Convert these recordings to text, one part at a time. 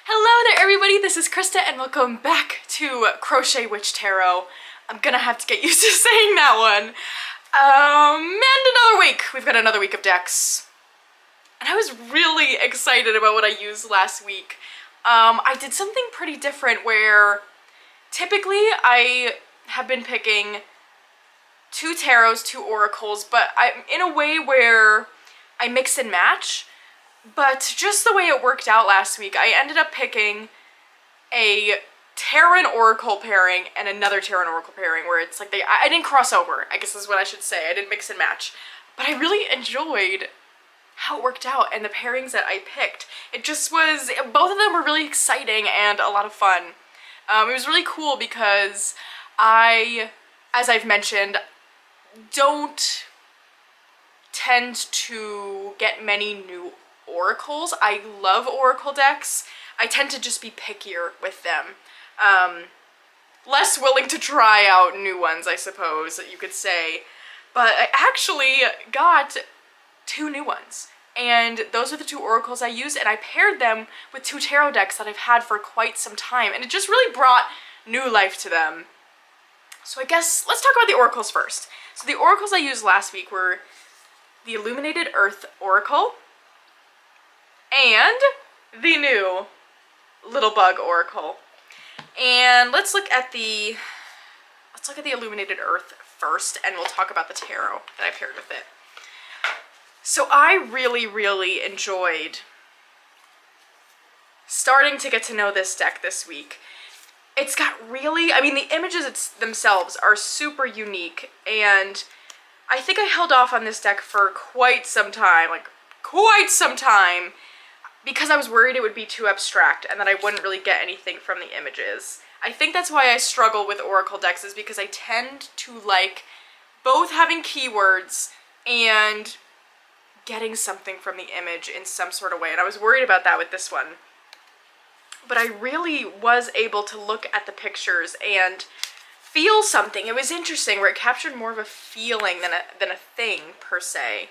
Hello there everybody, this is Krista and welcome back to Crochet Witch Tarot. I'm gonna have to get used to saying that one. And another week. We've got another week of decks. And I was really excited about what I used last week. I did something pretty different where typically I have been picking 2 tarots, 2 oracles, but I'm in a way where I mix and match. But just the way it worked out last week, I ended up picking a tarot and oracle pairing and another tarot and oracle pairing where it's like I didn't cross over, I guess is what I should say. I didn't mix and match. But I really enjoyed how it worked out and the pairings that I picked. It just was, both of them were really exciting and a lot of fun. It was really cool because I, as I've mentioned, don't tend to get many new oracles. I love oracle decks. I tend to just be pickier with them. Less willing to try out new ones, I suppose you could say. But I actually got 2 new ones. And those are the 2 oracles I used, and I paired them with 2 tarot decks that I've had for quite some time, and it just really brought new life to them. So I guess let's talk about the oracles first. So the oracles I used last week were the Illuminated Earth Oracle and the new Little Bug Oracle. And let's look at the Illuminated Earth first, and we'll talk about the tarot that I paired with it. So I really enjoyed starting to get to know this deck this week. It's got really, I mean, the images themselves are super unique, and I think I held off on this deck for quite some time, because I was worried it would be too abstract and that I wouldn't really get anything from the images. I think that's why I struggle with oracle decks, is because I tend to like both having keywords and getting something from the image in some sort of way, and I was worried about that with this one. But I really was able to look at the pictures and feel something. It was interesting where it captured more of a feeling than a thing per se.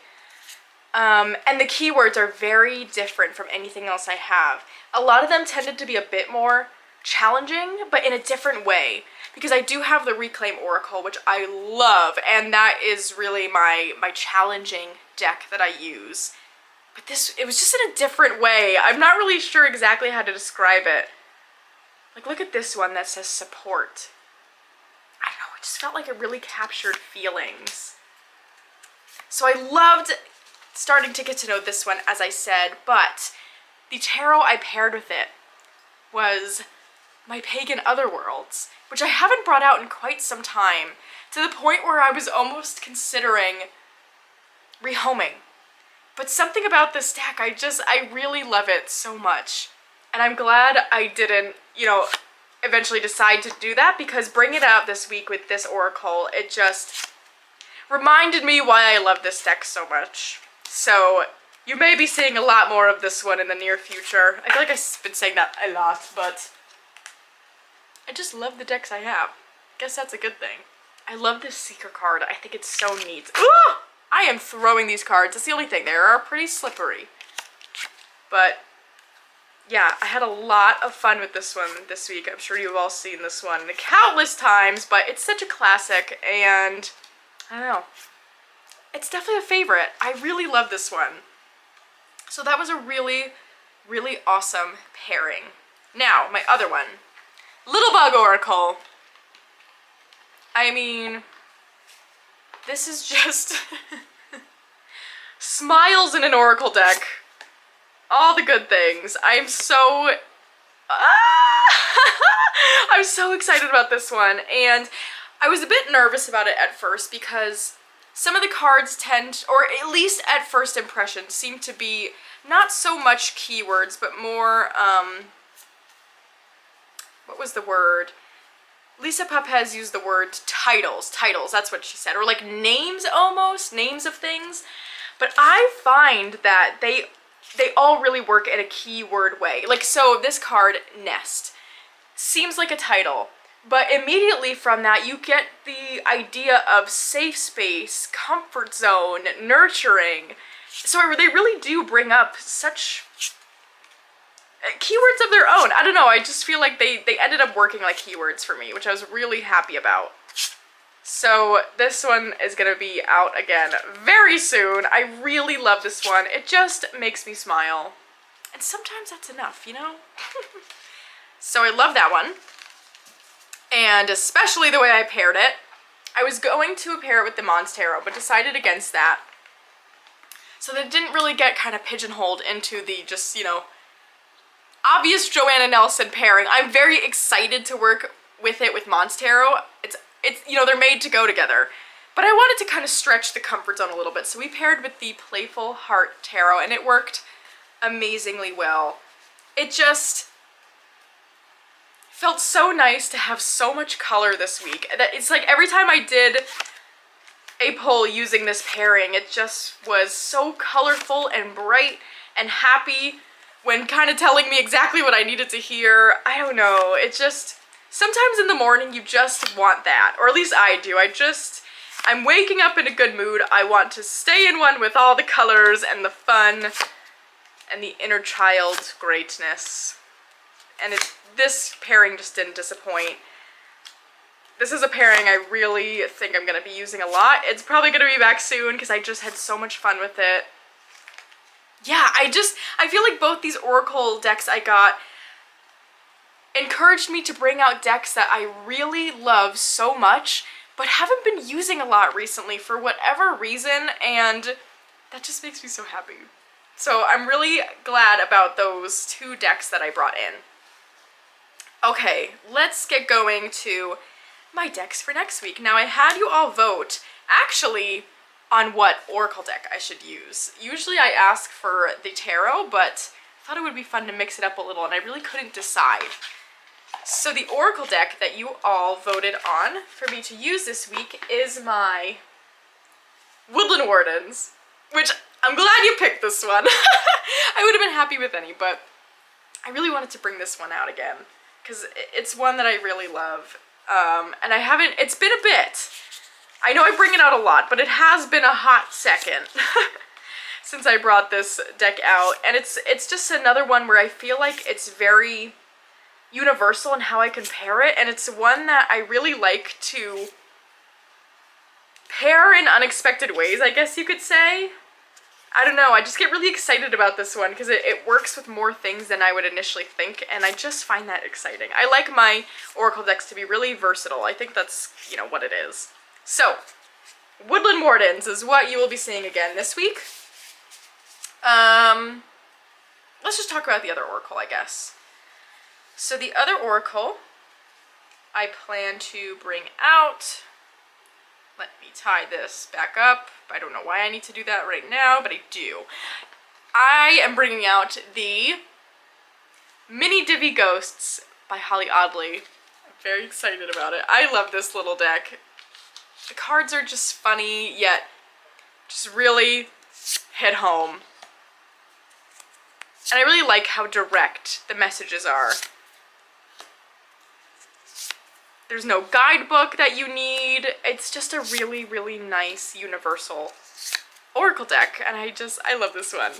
And the keywords are very different from anything else I have. A lot of them tended to be a bit more challenging, but in a different way. Because I do have the Reclaim Oracle, which I love, and that is really my challenging deck that I use. But it was just in a different way. I'm not really sure exactly how to describe it. Like, look at this one that says support. I don't know, it just felt like it really captured feelings. So I loved starting to get to know this one, as I said, but the tarot I paired with it was my Pagan Otherworlds, which I haven't brought out in quite some time, to the point where I was almost considering rehoming. But something about this deck, I really love it so much. And I'm glad I didn't, eventually decide to do that, because bringing it out this week with this oracle, it just reminded me why I love this deck so much. So you may be seeing a lot more of this one in the near future. I feel like I've been saying that a lot, but I just love the decks I have. Guess that's a good thing. I love this Seeker card. I think it's so neat. Ooh! I am throwing these cards. That's the only thing. They are pretty slippery. But yeah, I had a lot of fun with this one this week. I'm sure you've all seen this one countless times, but it's such a classic, and I don't know. It's definitely a favorite. I really love this one. So that was a really awesome pairing. Now, my other one. Little Bug Oracle. I mean, this is just smiles in an oracle deck. All the good things. I'm so excited about this one, and I was a bit nervous about it at first because some of the cards tend, or at least at first impression, seem to be not so much keywords, but more, what was the word? Lisa Papez used the word titles, that's what she said, or like names almost, names of things. But I find that they all really work in a keyword way. Like, so this card, Nest, seems like a title, but immediately from that you get the idea of safe space, comfort zone, nurturing. So they really do bring up such keywords of their own. I don't know, I just feel like they ended up working like keywords for me, which I was really happy about. So this one is gonna be out again very soon. I really love this one. It just makes me smile. And sometimes that's enough, you know? So I love that one. And especially the way I paired it. I was going to pair it with the Mons Tarot, but decided against that. So that it didn't really get kind of pigeonholed into the just, you know, obvious Joanna Nelson pairing. I'm very excited to work with it with Mons Tarot. It's you know, they're made to go together. But I wanted to kind of stretch the comfort zone a little bit. So we paired with the Playful Heart Tarot, and it worked amazingly well. It just felt so nice to have so much color this week. It's like every time I did a pull using this pairing, it just was so colorful and bright and happy when kind of telling me exactly what I needed to hear. I don't know, it just, sometimes in the morning you just want that, or at least I do. I'm waking up in a good mood. I want to stay in one with all the colors and the fun and the inner child greatness. And this pairing just didn't disappoint. This is a pairing I really think I'm going to be using a lot. It's probably going to be back soon because I just had so much fun with it. Yeah, I feel like both these Oracle decks I got encouraged me to bring out decks that I really love so much, but haven't been using a lot recently for whatever reason, and that just makes me so happy. So I'm really glad about those two decks that I brought in. Okay, let's get going to my decks for next week. Now I had you all vote, actually, on what Oracle deck I should use. Usually I ask for the Tarot, but I thought it would be fun to mix it up a little, and I really couldn't decide. So the Oracle deck that you all voted on for me to use this week is my Woodland Wardens, which I'm glad you picked this one. I would have been happy with any, but I really wanted to bring this one out again because it's one that I really love. And it's been a bit. I know I bring it out a lot, but it has been a hot second since I brought this deck out. And it's just another one where I feel like it's very universal in how I compare it. And it's one that I really like to pair in unexpected ways, I guess you could say. I don't know, I just get really excited about this one because it works with more things than I would initially think, and I just find that exciting. I like my Oracle decks to be really versatile. I think that's, you know, what it is. So, Woodland Wardens is what you will be seeing again this week. Let's just talk about the other Oracle, I guess. So the other Oracle I plan to bring out, let me tie this back up. I don't know why I need to do that right now, but I do. I am bringing out the Mini Divi Ghosts by Holly Audley. I'm very excited about it. I love this little deck. The cards are just funny, yet just really hit home. And I really like how direct the messages are. There's no guidebook that you need. It's just a really, really nice universal Oracle deck, and I love this one.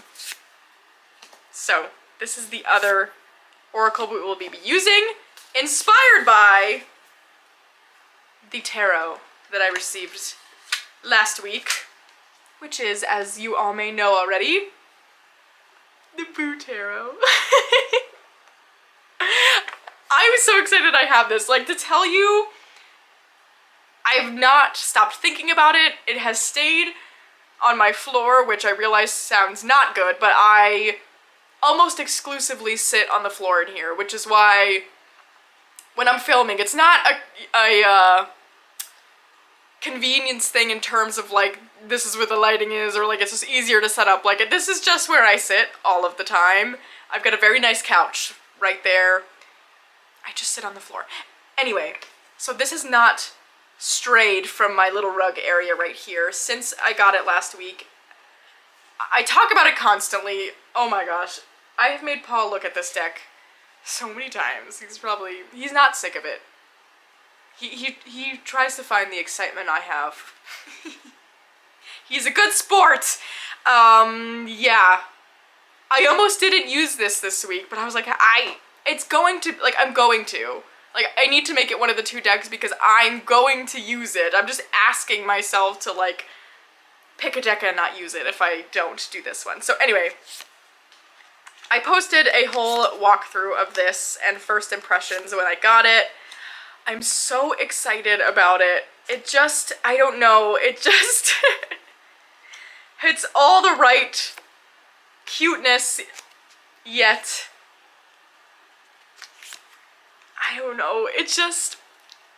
So, this is the other Oracle we will be using, inspired by the tarot that I received last week, which is, as you all may know already, the Boo Tarot. I'm so excited I have this. Like, to tell you, I have not stopped thinking about it. It has stayed on my floor, which I realize sounds not good, but I almost exclusively sit on the floor in here, which is why when I'm filming, it's not a convenience thing in terms of, like, this is where the lighting is, or, like, it's just easier to set up. Like, this is just where I sit all of the time. I've got a very nice couch right there. I just sit on the floor. Anyway, so this is not strayed from my little rug area right here since I got it last week. I talk about it constantly. Oh my gosh. I have made Paul look at this deck so many times. He's not sick of it. He tries to find the excitement I have. He's a good sport. Yeah. I almost didn't use this week, but I was like, I'm going to. Like, I need to make it one of the 2 decks because I'm going to use it. I'm just asking myself to, like, pick a deck and not use it if I don't do this one. So anyway, I posted a whole walkthrough of this and first impressions when I got it. I'm so excited about it. It just, I don't know, it just, it's all the right cuteness, yet, I don't know, it just,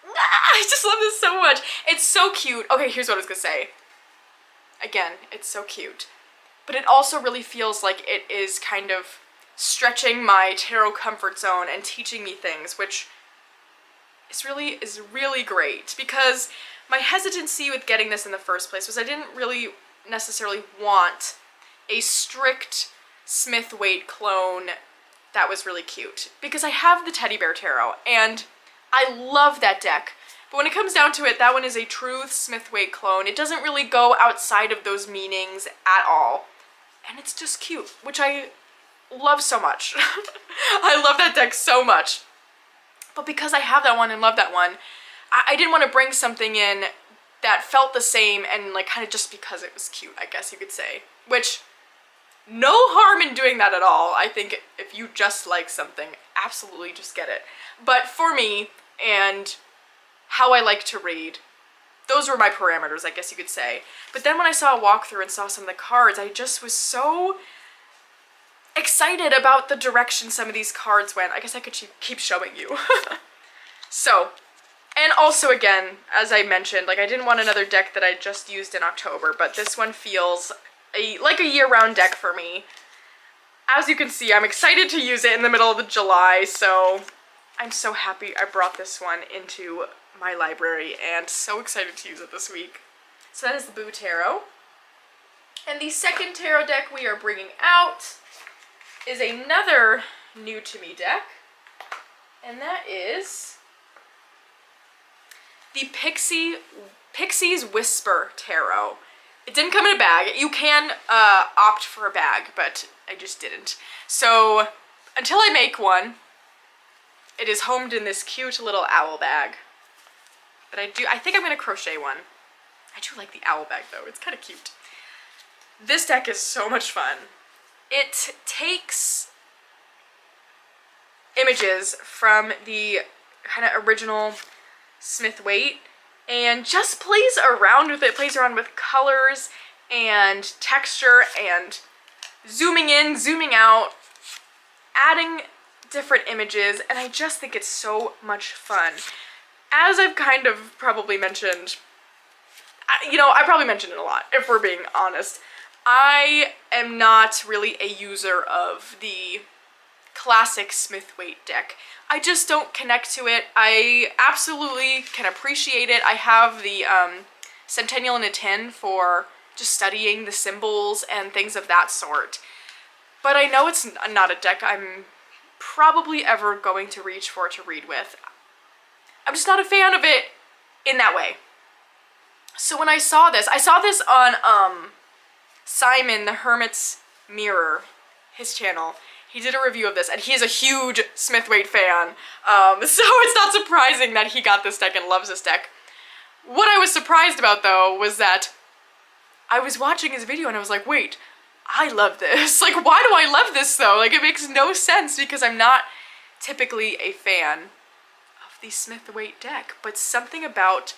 I just love this so much. It's so cute. Okay, here's what I was gonna say. Again, it's so cute. But it also really feels like it is kind of stretching my tarot comfort zone and teaching me things, which is really great, because my hesitancy with getting this in the first place was I didn't really necessarily want a strict Smith-Waite clone that was really cute, because I have the Teddy Bear Tarot and I love that deck, but when it comes down to it, that one is a true Smith-Waite clone. It doesn't really go outside of those meanings at all, and it's just cute, which I love so much. I love that deck so much. But because I have that one and love that one, I didn't want to bring something in that felt the same and like kind of just because it was cute, I guess you could say. Which, no harm in doing that at all. I think if you just like something, absolutely just get it. But for me, and how I like to read, those were my parameters, I guess you could say. But then when I saw a walkthrough and saw some of the cards, I just was so excited about the direction some of these cards went. I guess I could keep showing you. So, and also again, as I mentioned, like I didn't want another deck that I just used in October, but this one feels like a year-round deck for me. As you can see, I'm excited to use it in the middle of July, so I'm so happy I brought this one into my library and so excited to use it this week. So that is the Boo Tarot. And the second tarot deck we are bringing out is another new to me deck, and that is the Pixie's Whisper Tarot. It didn't come in a bag. You can opt for a bag, but I just didn't. So until I make one, it is homed in this cute little owl bag. But I think I'm gonna crochet one. I do like the owl bag though, it's kind of cute. This deck is so much fun. It takes images from the kind of original Smith-Waite and just plays around with it, plays around with colors and texture and zooming in, zooming out, adding different images, and I just think it's so much fun. As I've kind of probably mentioned, I probably mentioned it a lot, if we're being honest. I am not really a user of the classic Smith-Waite deck. I just don't connect to it. I absolutely can appreciate it. I have the Centennial in a Tin for just studying the symbols and things of that sort. But I know it's not a deck I'm probably ever going to reach for to read with. I'm just not a fan of it in that way. So when I saw this on Simon the Hermit's Mirror, his channel. He did a review of this, and he is a huge Smith-Waite fan, so it's not surprising that he got this deck and loves this deck. What I was surprised about, though, was that I was watching his video and I was like, wait, I love this. Like, why do I love this, though? Like, it makes no sense because I'm not typically a fan of the Smith-Waite deck, but something about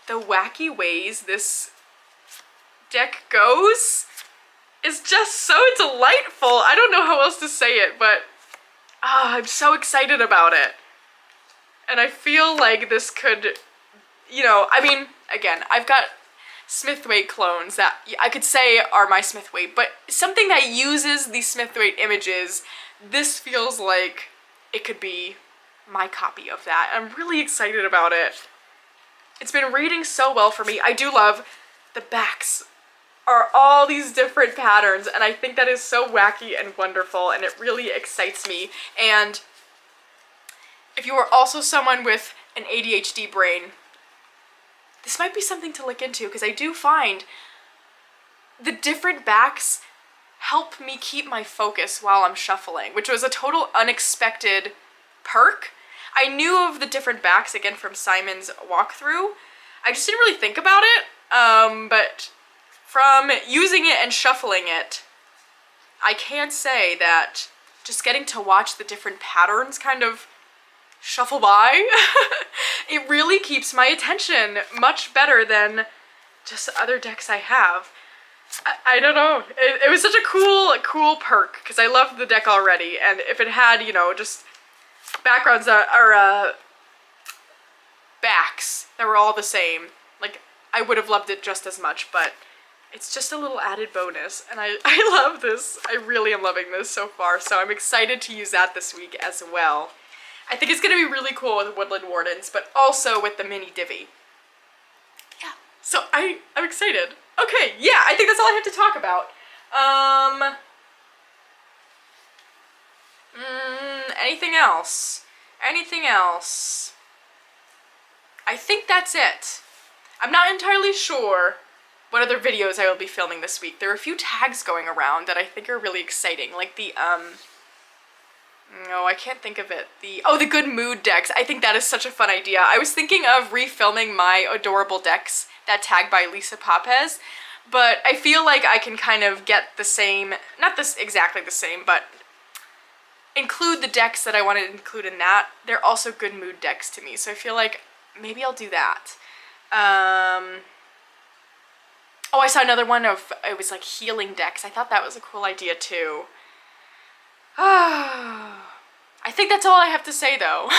the wacky ways this deck goes is just so delightful. I don't know how else to say it, but I'm so excited about it. And I feel like this could, I mean, again, I've got Smith-Waite clones that I could say are my Smith-Waite, but something that uses the Smith-Waite images, this feels like it could be my copy of that. I'm really excited about it. It's been reading so well for me. I do love the backs are all these different patterns, and I think that is so wacky and wonderful, and it really excites me. And if you are also someone with an ADHD brain, this might be something to look into, because I do find the different backs help me keep my focus while I'm shuffling, which was a total unexpected perk. I knew of the different backs, again, from Simon's walkthrough. I just didn't really think about it, but from using it and shuffling it, I can say that just getting to watch the different patterns kind of shuffle by, it really keeps my attention much better than just other decks I have. I don't know. It was such a cool perk, because I loved the deck already, and if it had, you know, just backgrounds that are, backs that were all the same, like, I would have loved it just as much, but it's just a little added bonus, and I love this. I really am loving this so far, so I'm excited to use that this week as well. I think it's going to be really cool with Woodland Wardens, but also with the mini Divi. Yeah, so I'm excited. Okay, yeah, I think that's all I have to talk about. Anything else? Anything else? I think that's it. I'm not entirely sure what other videos I will be filming this week. There are a few tags going around that I think are really exciting, like the, no, I can't think of it. The good mood decks. I think that is such a fun idea. I was thinking of refilming my adorable decks, that tag by Lisa Papez, but I feel like I can kind of get the same, not this exactly the same, but include the decks that I want to include in that. They're also good mood decks to me, so I feel like maybe I'll do that. Oh, I saw another one of, it was like healing decks. I thought that was a cool idea too. I think that's all I have to say, though.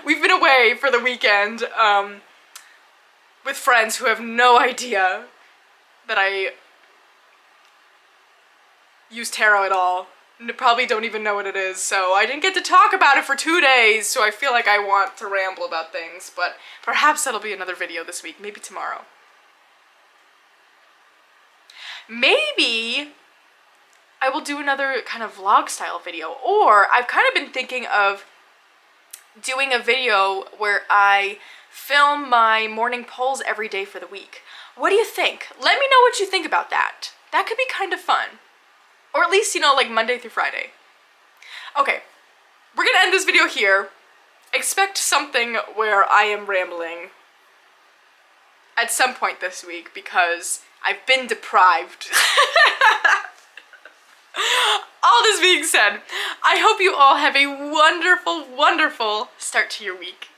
We've been away for the weekend with friends who have no idea that I use tarot at all. Probably don't even know what it is, so I didn't get to talk about it for 2 days, so I feel like I want to ramble about things, but perhaps that'll be another video this week, maybe tomorrow. Maybe I will do another kind of vlog style video, or I've kind of been thinking of doing a video where I film my morning polls every day for the week. What do you think? Let me know what you think about that. That could be kind of fun. Or at least, you know, like Monday through Friday. Okay, we're gonna end this video here. Expect something where I am rambling at some point this week because I've been deprived. All this being said, I hope you all have a wonderful, wonderful start to your week.